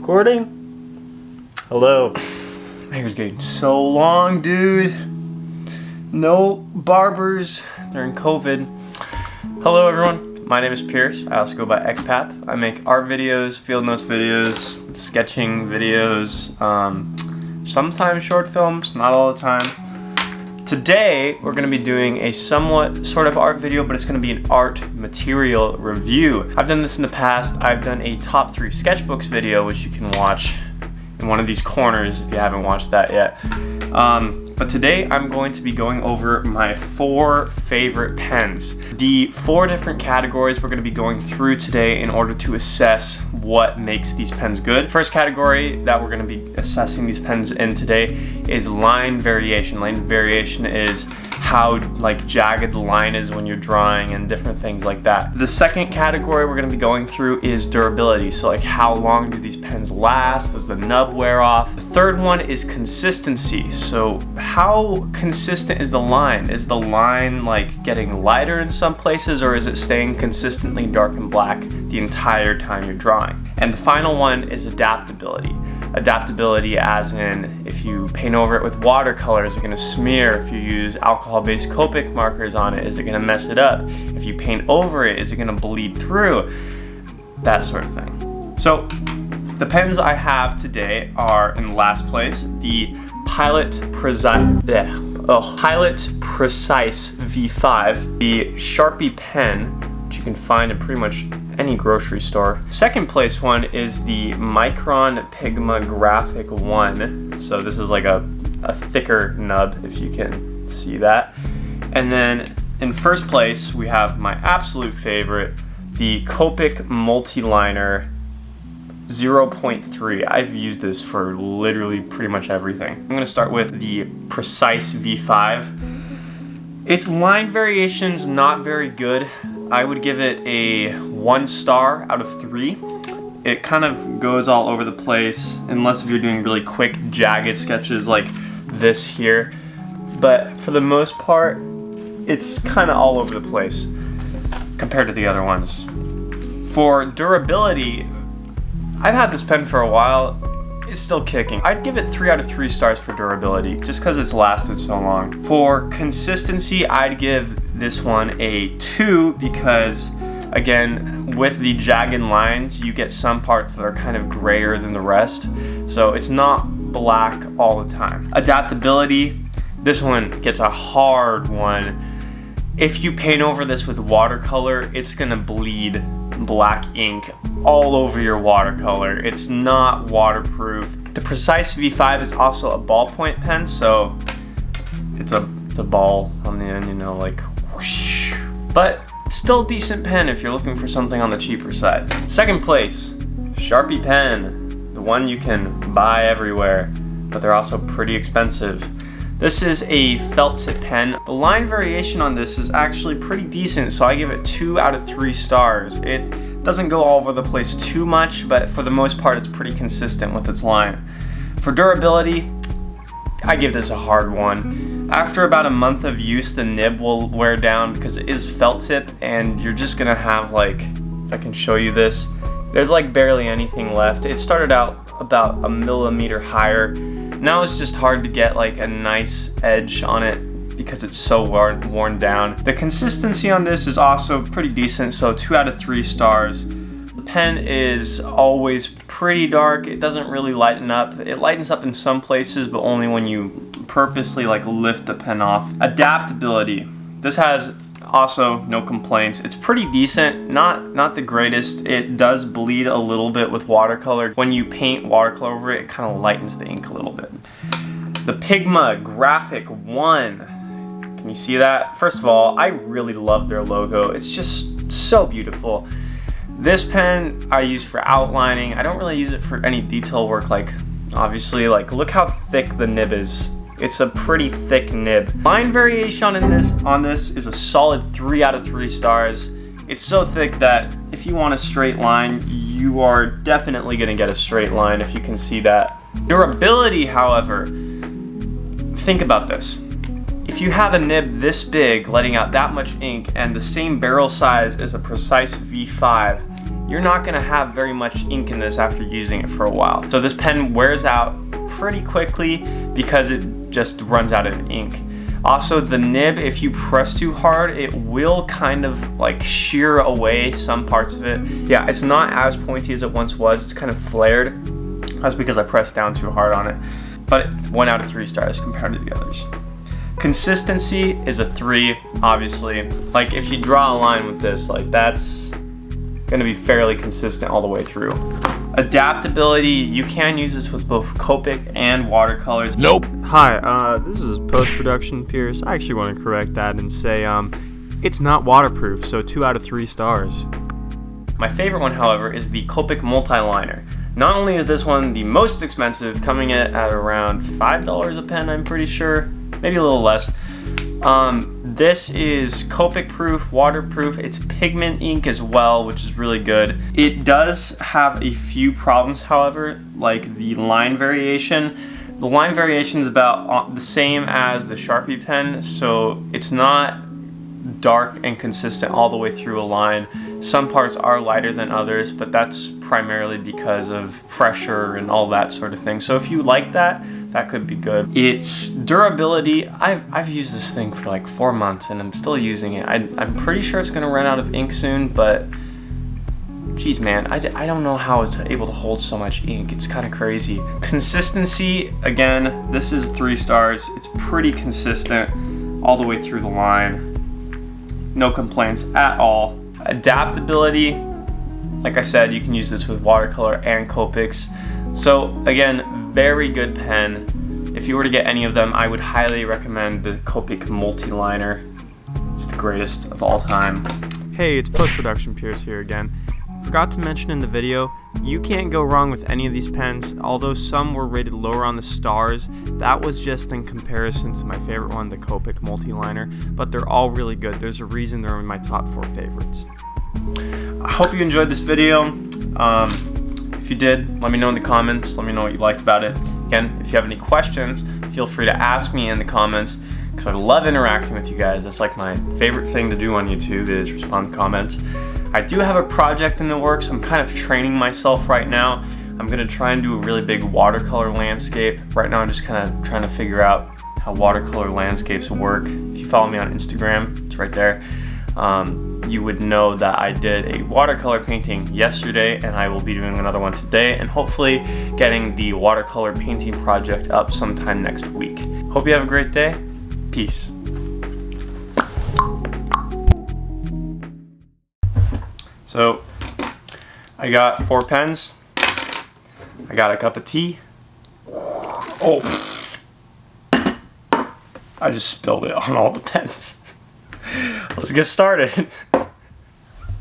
Recording? Hello. My hair's getting so long, dude. No barbers during COVID. Hello everyone, my name is Pierce. I also go by Xpap. I make art videos, field notes videos, sketching videos, sometimes short films, not all the time. Today, we're gonna be doing a somewhat sort of art video, but it's gonna be an art material review. I've done this in the past. I've done a top 3 sketchbooks video, which you can watch in one of these corners if you haven't watched that yet. But today, I'm going to be going over my 4 favorite pens. The 4 different categories we're gonna be going through today in order to assess what makes these pens good. First category that we're gonna be assessing these pens in today is line variation. Line variation is how jagged the line is when you're drawing and different things like that. The second category we're gonna be going through is durability. So how long do these pens last? Does the nub wear off? The third one is consistency. So how consistent is the line? Is the line getting lighter in some places, or is it staying consistently dark and black the entire time you're drawing? And the final one is adaptability. Adaptability as in, if you paint over it with watercolor, is it going to smear? If you use alcohol-based Copic markers on it, is it going to mess it up? If you paint over it, is it going to bleed through? That sort of thing. So the pens I have today are, in last place, the Pilot Precise V5, the Sharpie Pen, which you can find in pretty much any grocery store. Second place one is the Micron Pigma Graphic 1. So this is like a thicker nub, if you can see that. And then in first place, we have my absolute favorite, the Copic Multiliner 0.3. I've used this for literally pretty much everything. I'm gonna start with the Precise V5. Its line variation's not very good. I would give it a 1 star out of 3. It kind of goes all over the place, unless if you're doing really quick, jagged sketches like this here. But for the most part, it's kind of all over the place compared to the other ones. For durability, I've had this pen for a while. It's still kicking. I'd give it 3 out of 3 stars for durability, just because it's lasted so long. For consistency, I'd give this one a 2 because, again, with the jagged lines, you get some parts that are kind of grayer than the rest. So it's not black all the time. Adaptability, this one gets a hard 1. If you paint over this with watercolor, it's gonna bleed black ink all over your watercolor. It's not waterproof. The Precise V5 is also a ballpoint pen, so it's a ball on the end, like whoosh. But still a decent pen if you're looking for something on the cheaper side. Second place, Sharpie Pen, the one you can buy everywhere, but they're also pretty expensive. This is a felt tip pen. The line variation on this is actually pretty decent, so I give it 2 out of 3 stars. It doesn't go all over the place too much, but for the most part, it's pretty consistent with its line. For durability, I give this a hard 1. After about a month of use, the nib will wear down because it is felt tip, and you're just gonna have I can show you this. There's barely anything left. It started out about a millimeter higher. Now it's just hard to get a nice edge on it because it's so worn down. The consistency on this is also pretty decent, so 2 out of 3 stars. The pen is always pretty dark. It doesn't really lighten up. It lightens up in some places, but only when you purposely lift the pen off. Adaptability. This has also no complaints. It's pretty decent, not the greatest. It does bleed a little bit with watercolor. When you paint watercolor over it, it kind of lightens the ink a little bit. The Pigma Graphic 1. Can you see that? First of all, I really love their logo. It's just so beautiful. This pen I use for outlining. I don't really use it for any detail work, obviously, look how thick the nib is. It's a pretty thick nib. Line variation on this is a solid 3 out of 3 stars. It's so thick that if you want a straight line, you are definitely gonna get a straight line, if you can see that. Durability, however, think about this. If you have a nib this big, letting out that much ink, and the same barrel size as a Precise V5, you're not gonna have very much ink in this after using it for a while. So this pen wears out pretty quickly because it just runs out of ink. Also, the nib, if you press too hard, it will kind of like shear away some parts of it. Yeah, it's not as pointy as it once was. It's kind of flared. That's because I pressed down too hard on it. But 1 out of 3 stars compared to the others. Consistency is a 3, obviously. Like if you draw a line with this, like that's gonna be fairly consistent all the way through. Adaptability, you can use this with both Copic and watercolors. Nope. Hi, this is post-production Pierce. I actually want to correct that and say it's not waterproof, so 2 out of 3 stars. My favorite one, however, is the Copic Multiliner. Not only is this one the most expensive, coming in at around $5 a pen, I'm pretty sure, maybe a little less. This is Copic proof, waterproof. It's pigment ink as well, which is really good. It does have a few problems, however, like the line variation. The line variation is about the same as the Sharpie pen, so it's not dark and consistent all the way through a line. Some parts are lighter than others, but that's primarily because of pressure and all that sort of thing. So if you like that, that could be good. Its durability, I've used this thing for like 4 months and I'm still using it. I'm pretty sure it's gonna run out of ink soon, but geez man, I don't know how it's able to hold so much ink. It's kind of crazy. Consistency, again, this is 3 stars. It's pretty consistent all the way through the line. No complaints at all. Adaptability, like I said, you can use this with watercolor and Copics. So again, very good pen. If you were to get any of them, I would highly recommend the Copic Multiliner. It's the greatest of all time. Hey, it's post-production Pierce here again. Forgot to mention in the video, you can't go wrong with any of these pens. Although some were rated lower on the stars, that was just in comparison to my favorite one, the Copic Multiliner, but they're all really good. There's a reason they're in my top 4 favorites. I hope you enjoyed this video. If you did, let me know in the comments. Let me know what you liked about it. Again, if you have any questions, feel free to ask me in the comments, because I love interacting with you guys. That's like my favorite thing to do on YouTube, is respond to comments. I do have a project in the works. I'm kind of training myself right now. I'm gonna try and do a really big watercolor landscape. Right now I'm just kind of trying to figure out how watercolor landscapes work. If you follow me on Instagram, it's right there. You would know that I did a watercolor painting yesterday, and I will be doing another one today, and hopefully getting the watercolor painting project up sometime next week. Hope you have a great day. Peace. So, I got 4 pens. I got a cup of tea. Oh, I just spilled it on all the pens. Let's get started.